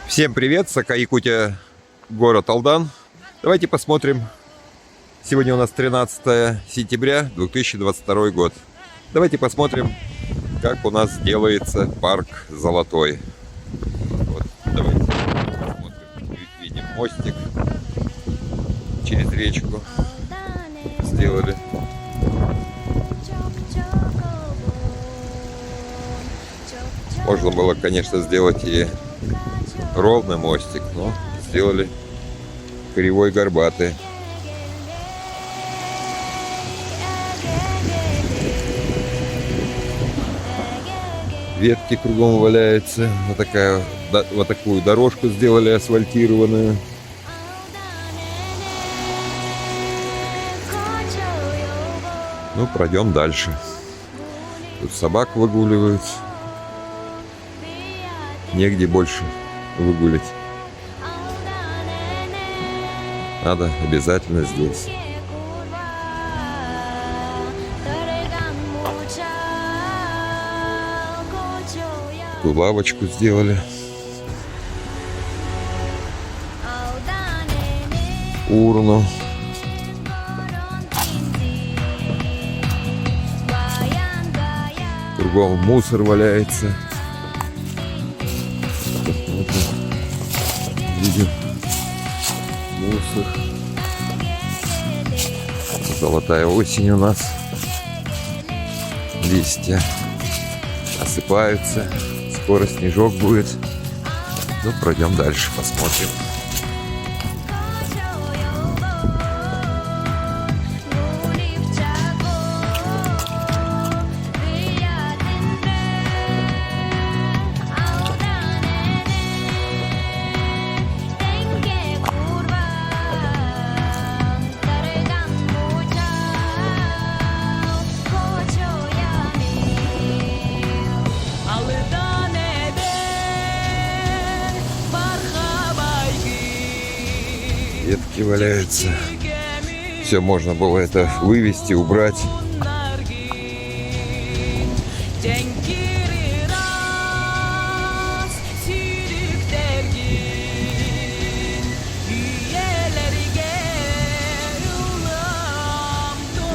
Всем привет, Сака-Якутия, город Алдан. Давайте посмотрим. Сегодня у нас 13 сентября 2022 год. Давайте посмотрим, как у нас делается парк Золотой. Вот, давайте посмотрим. Видим мостик через речку. Сделали. Можно было, конечно, сделать и ровный мостик, но сделали кривой, горбатый. Ветки кругом валяются. Вот такую дорожку сделали асфальтированную. Ну, пройдем дальше. Тут собак выгуливают. Негде больше выгулять. Надо обязательно здесь. Тут лавочку сделали. Урну. Кругом мусор валяется. Видим мусор. Золотая осень у нас. Листья осыпаются. Скоро снежок будет. Ну, пройдем дальше, посмотрим. Ветки валяются. Все можно было это вывести, убрать.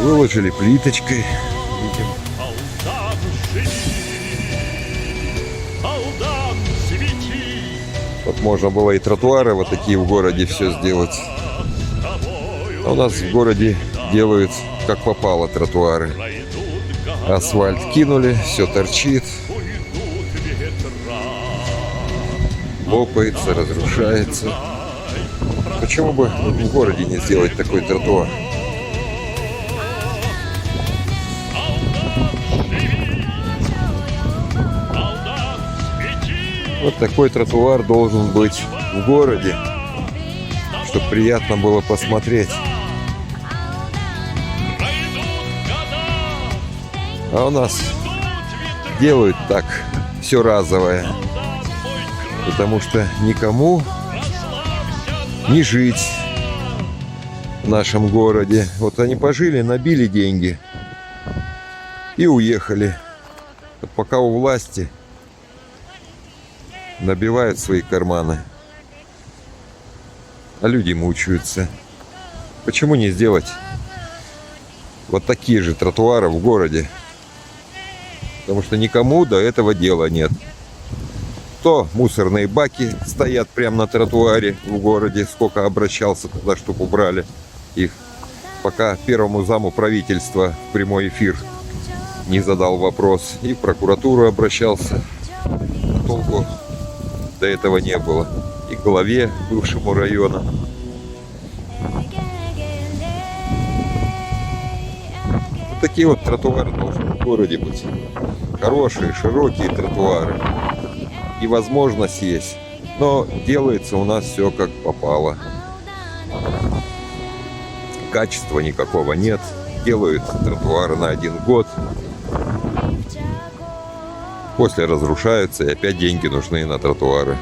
Выложили плиточкой. Видим. Вот можно было и тротуары вот такие в городе все сделать. А у нас в городе делают как попало тротуары. Асфальт кинули, все торчит. Лопается, разрушается. Почему бы в городе не сделать такой тротуар? Вот такой тротуар должен быть в городе, чтобы приятно было посмотреть. А у нас делают так, все разовое, потому что никому не жить в нашем городе. Вот они пожили, набили деньги и уехали. Вот пока у власти набивают свои карманы, а люди мучаются. Почему не сделать вот такие же тротуары в городе? Потому что никому до этого дела нет. То мусорные баки стоят прямо на тротуаре в городе. Сколько обращался туда, чтобы убрали их. Пока первому заму правительства в прямой эфир не задал вопрос. И в прокуратуру обращался. А толку до этого не было. И главе бывшему района. Вот такие вот тротуары должны в городе быть. Хорошие, широкие тротуары. И возможность есть. Но делается у нас все как попало. Качества никакого нет. Делают тротуары на 1 год. После разрушаются, и опять деньги нужны на тротуары.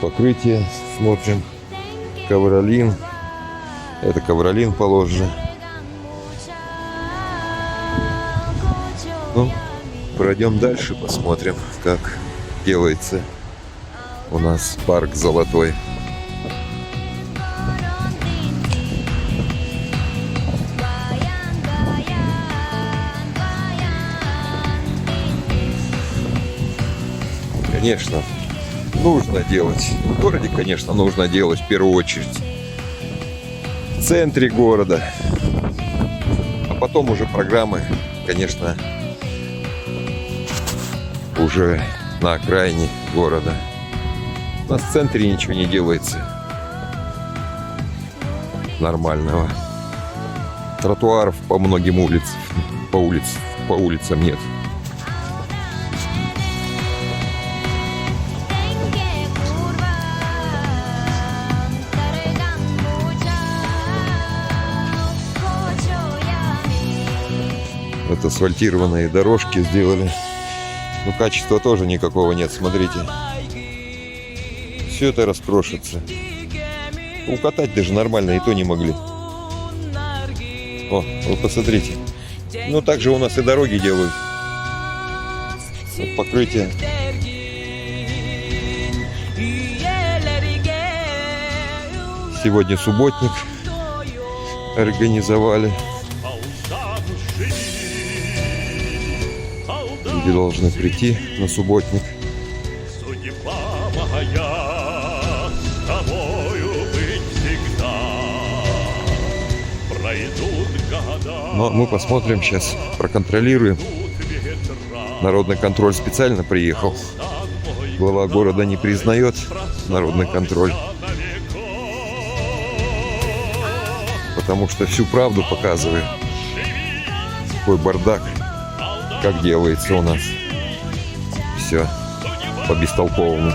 Покрытие смотрим. Ковролин. Это ковролин положено. Ну, пройдем дальше, посмотрим, как делается у нас парк Золотой. Конечно, нужно делать. В городе, конечно, нужно делать в первую очередь. В центре города. А потом уже программы, конечно, уже на окраине города. У нас в центре ничего не делается нормального. Тротуаров по многим по улицам нет. Вот асфальтированные дорожки сделали. Но качества тоже никакого нет, смотрите. Все это раскрошится. Укатать даже нормально и то не могли. О, вы посмотрите. Ну так же у нас и дороги делают. Вот покрытие. Сегодня субботник. Организовали. Люди должны прийти на субботник. Судьба моя, с тобою быть всегда. Пройдут года. Но мы посмотрим сейчас, проконтролируем. Народный контроль специально приехал. Глава города не признает народный контроль. Потому что всю правду показывает. Какой бардак. Как делается у нас. Все по-бестолковому.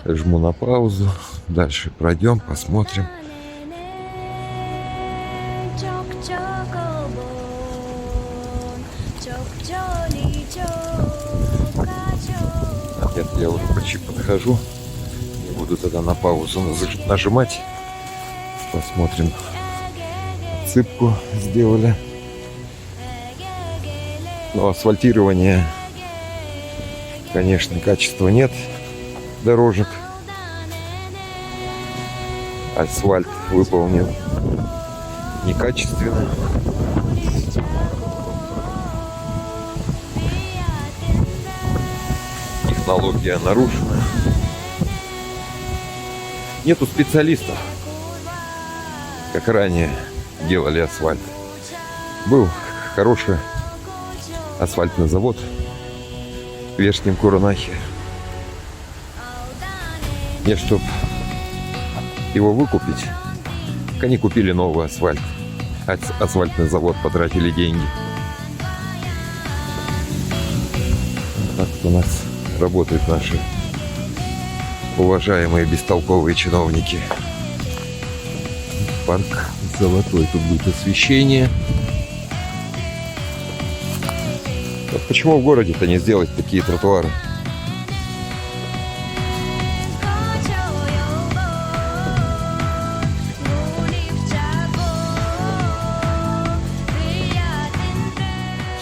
Жму на паузу. Дальше пройдем, посмотрим. Нет, я уже почти подхожу. Не буду тогда на паузу нажимать. Посмотрим. Отсыпку сделали. Но асфальтирования, конечно, качества нет. Дорожек. Асфальт выполнен некачественно. Технология нарушена. Нету специалистов, как ранее делали асфальт. Был хороший асфальтный завод в Верхнем Куранахе. Нет, чтоб его выкупить, они купили новый асфальт. Асфальтный завод, потратили деньги. Так у нас работают наши уважаемые бестолковые чиновники. Парк Золотой. Тут будет освещение. Вот почему в городе-то не сделать такие тротуары?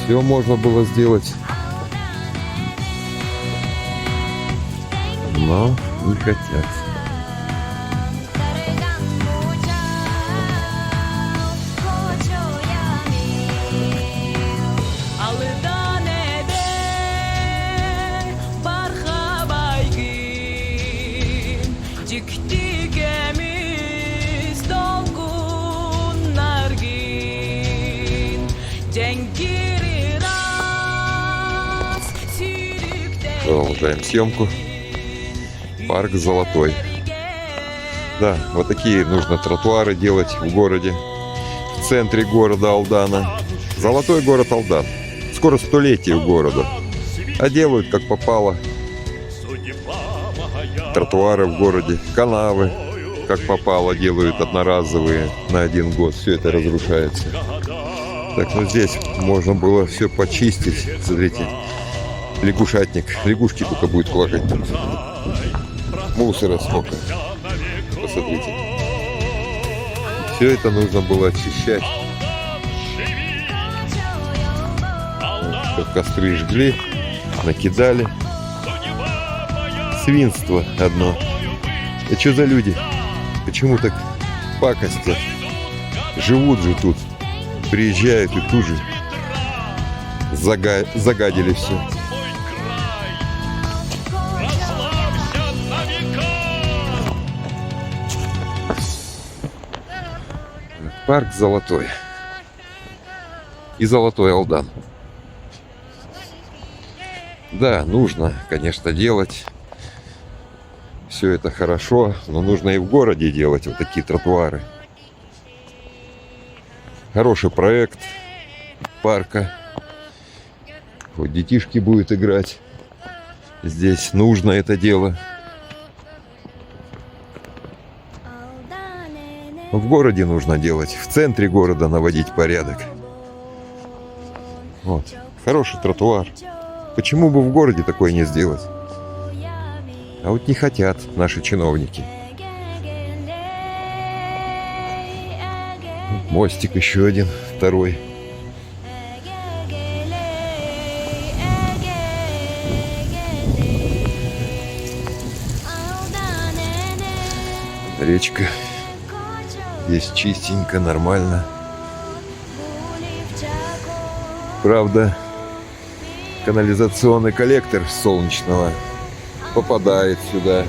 Все можно было сделать, но не хотят. Dikti gemiz dalgın Продолжаем съемку. Парк Золотой. Да, вот такие нужно тротуары делать в городе. В центре города Алдана. Золотой город Алдан. Скоро столетие города. А делают как попало. Тротуары в городе, канавы как попало делают одноразовые на 1 год. Все это разрушается. Так что здесь можно было все почистить. Смотрите, лягушатник. Лягушки только будет квакать. Мусора сколько. Посмотрите. Все это нужно было очищать. Как костры жгли, накидали. Свинство одно. Это что за люди? Почему так пакостят? Живут же тут. Приезжают и тут же загадили все. Парк Золотой. И Золотой Алдан. Да, нужно, конечно, делать. Все это хорошо, но нужно и в городе делать вот такие тротуары. Хороший проект парка. Вот детишки будут играть. Здесь нужно это дело. В городе нужно делать. В центре города наводить порядок. Вот. Хороший тротуар. Почему бы в городе такое не сделать? А вот не хотят наши чиновники. Мостик еще один, второй. Речка. Здесь чистенько, нормально. Правда, канализационный коллектор солнечного попадает сюда,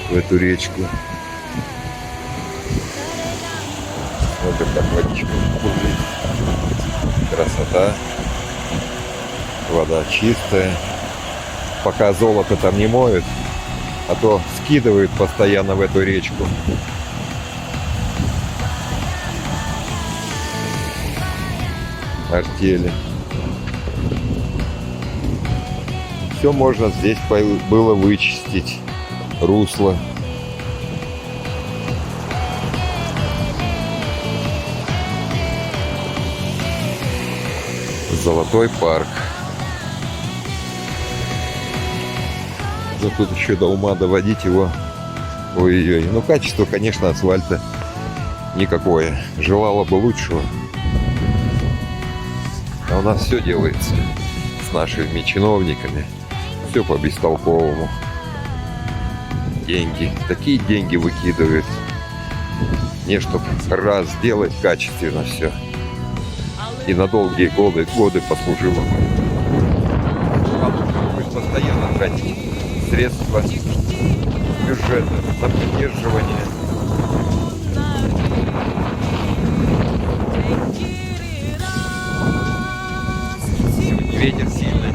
в эту речку. Смотрим, как водичка бурлит. Красота. Вода чистая. Пока золото там не моют, а то скидывают постоянно в эту речку. Артели. Все можно здесь было вычистить. Русло. Золотой парк. Но тут еще до ума доводить его. Ой-ой-ой. Ну, качество, конечно, асфальта никакое. Желало бы лучшего. А у нас все делается с нашими чиновниками. Все по бестолковому. Деньги. Такие деньги выкидывают. Не чтоб раз сделать качественно все. И на долгие годы послужило. А нужно постоянно тратить средства бюджета на поддерживание. Сегодня ветер сильный.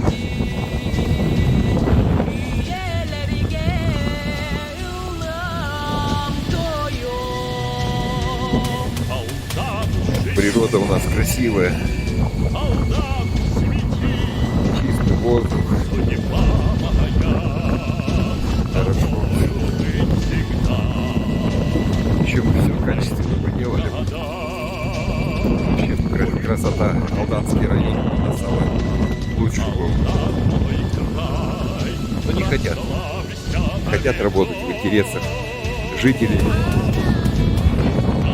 Природа у нас красивая. Чистый воздух. Хорошо. Еще бы все качественно бы делали. Вообще красота. Алданский район на самый лучший был. Но не хотят. Хотят работать в интересах жителей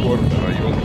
города, района.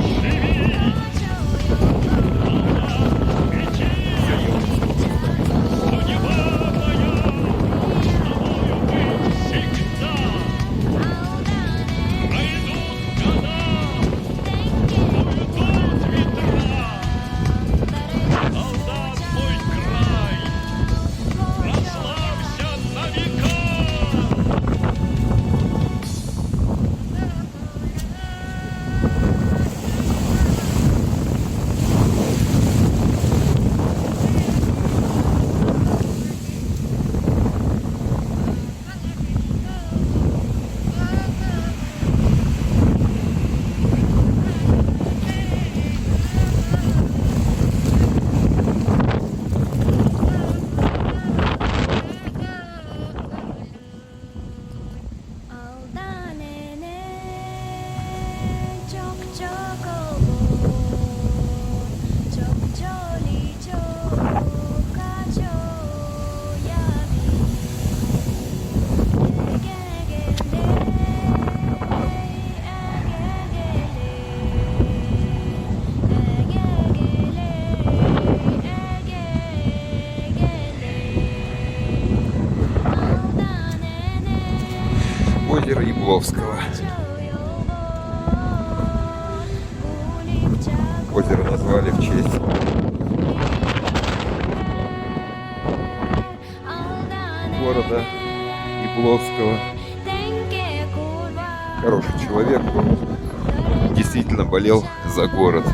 Беловского. Озеро назвали в честь города Ябловского. Хороший человек был. Действительно болел за город.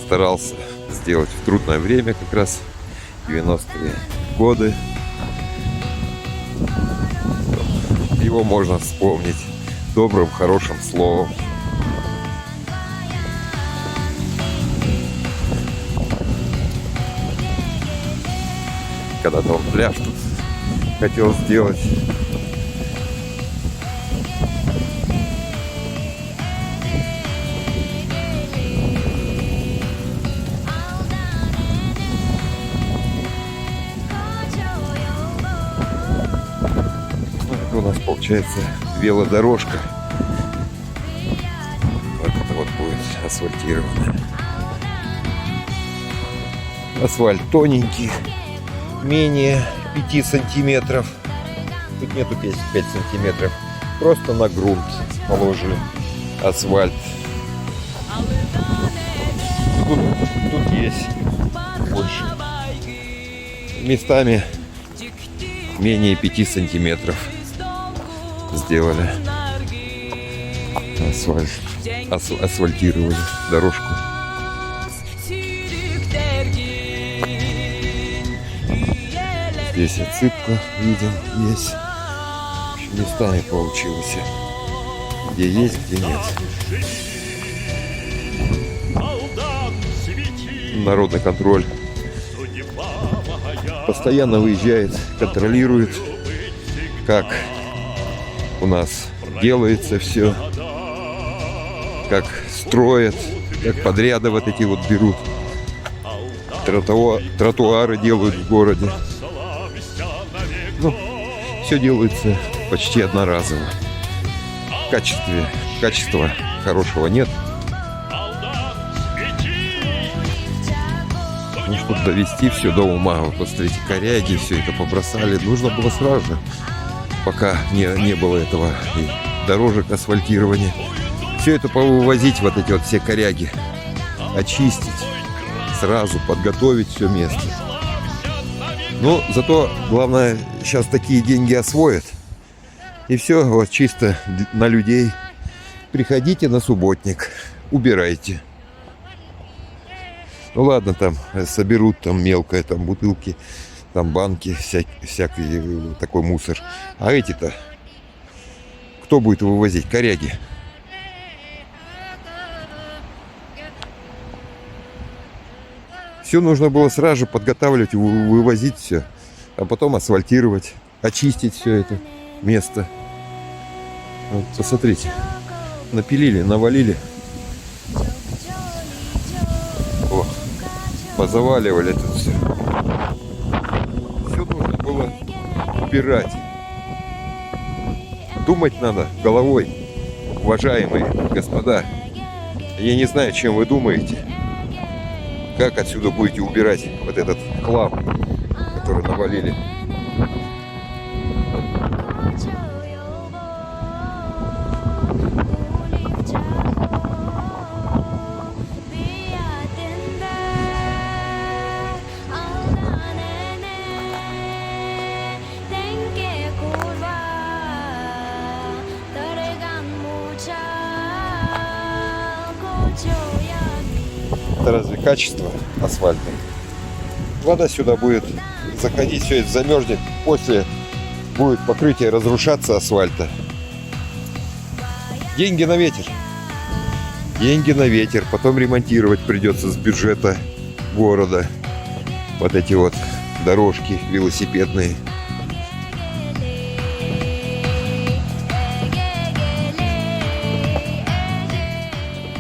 Старался сделать в трудное время, как раз 90-е годы. Его можно вспомнить добрым, хорошим словом. Когда-то он пляж тут хотел сделать. У нас получается велодорожка. Вот это вот будет асфальтированная. Асфальт тоненький, менее 5 сантиметров. Тут нету 5 сантиметров. Просто на грунт положим асфальт. Тут есть больше. Местами менее 5 сантиметров сделали асфальт, асфальтировали дорожку. Здесь отсыпка, видим, есть. Местами получилось. Где есть, где нет. Народный контроль постоянно выезжает, контролирует, как у нас делается все, как строят, как подряды вот эти вот берут, тротуары делают в городе. Ну, все делается почти одноразово. Качества хорошего нет. Ну, чтобы довести все до ума, вот посмотрите, коряги, все это побросали, нужно было сразу же, пока не было этого и дорожек асфальтирования, все это повывозить, вот эти вот все коряги, очистить, сразу подготовить все место. Ну, зато главное, сейчас такие деньги освоят, и все вот чисто на людей. Приходите на субботник, убирайте. Ну ладно, там соберут там мелкое, там бутылки, там банки, всякий такой мусор. А эти-то кто будет вывозить? Коряги. Все нужно было сразу же подготавливать, вывозить все, а потом асфальтировать, очистить все это место. Вот, посмотрите, напилили, навалили. О, позаваливали тут все. Все нужно было убирать. Думать надо головой, уважаемые господа. Я не знаю, чем вы думаете. Как отсюда будете убирать вот этот хлам, который навалили? Это разве качество асфальта? Вода сюда будет заходить, все это замерзнет. После будет покрытие разрушаться асфальта. Деньги на ветер. Деньги на ветер. Потом ремонтировать придется с бюджета города. Вот эти вот дорожки велосипедные.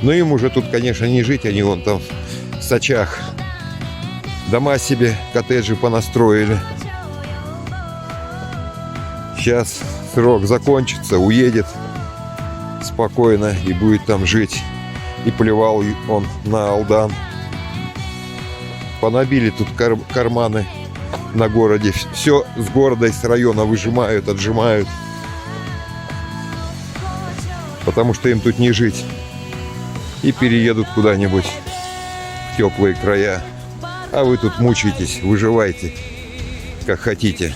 Но им уже тут, конечно, не жить. Они вон там в Сочах дома себе, коттеджи понастроили. Сейчас срок закончится, уедет спокойно и будет там жить. И плевал он на Алдан. Понабили тут карманы на городе. Все с города и с района выжимают, отжимают. Потому что им тут не жить. И переедут куда-нибудь в теплые края. А вы тут мучаетесь, выживайте, как хотите.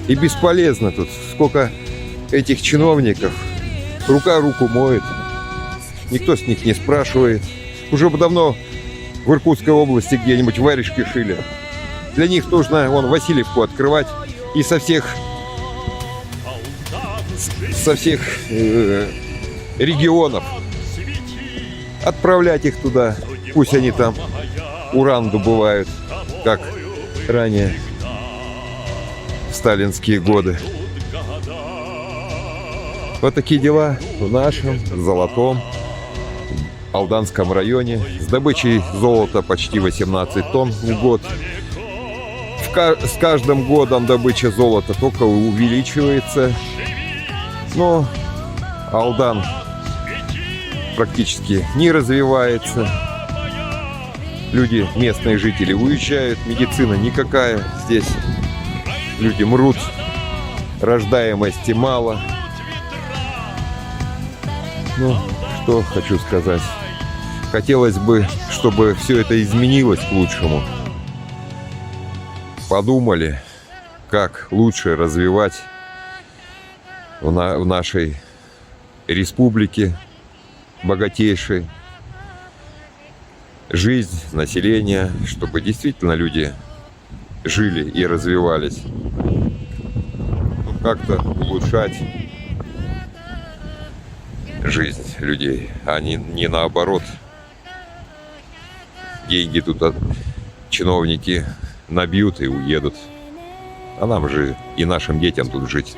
И бесполезно тут. Сколько этих чиновников. Рука руку моет. Никто с них не спрашивает. Уже давно в Иркутской области где-нибудь варежки шили. Для них нужно вон Васильевку открывать и со всех регионов отправлять их туда. Пусть они там уран добывают, как ранее в сталинские годы. Вот такие дела в нашем золотом Алданском районе. С добычей золота почти 18 тонн в год. С каждым годом добыча золота только увеличивается. Но Алдан практически не развивается. Люди, местные жители, уезжают. Медицина никакая здесь. Люди мрут. Рождаемости мало. Ну, что хочу сказать. Хотелось бы, чтобы все это изменилось к лучшему. Подумали, как лучше развивать в нашей республике богатейшей жизнь населения, чтобы действительно люди жили и развивались. Ну, как-то улучшать жизнь людей, а не наоборот. Деньги тут чиновники набьют и уедут. А нам же и нашим детям тут жить.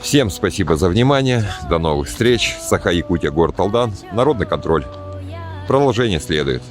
Всем спасибо за внимание. До новых встреч. Саха-Якутия, город Алдан. Народный контроль. Продолжение следует.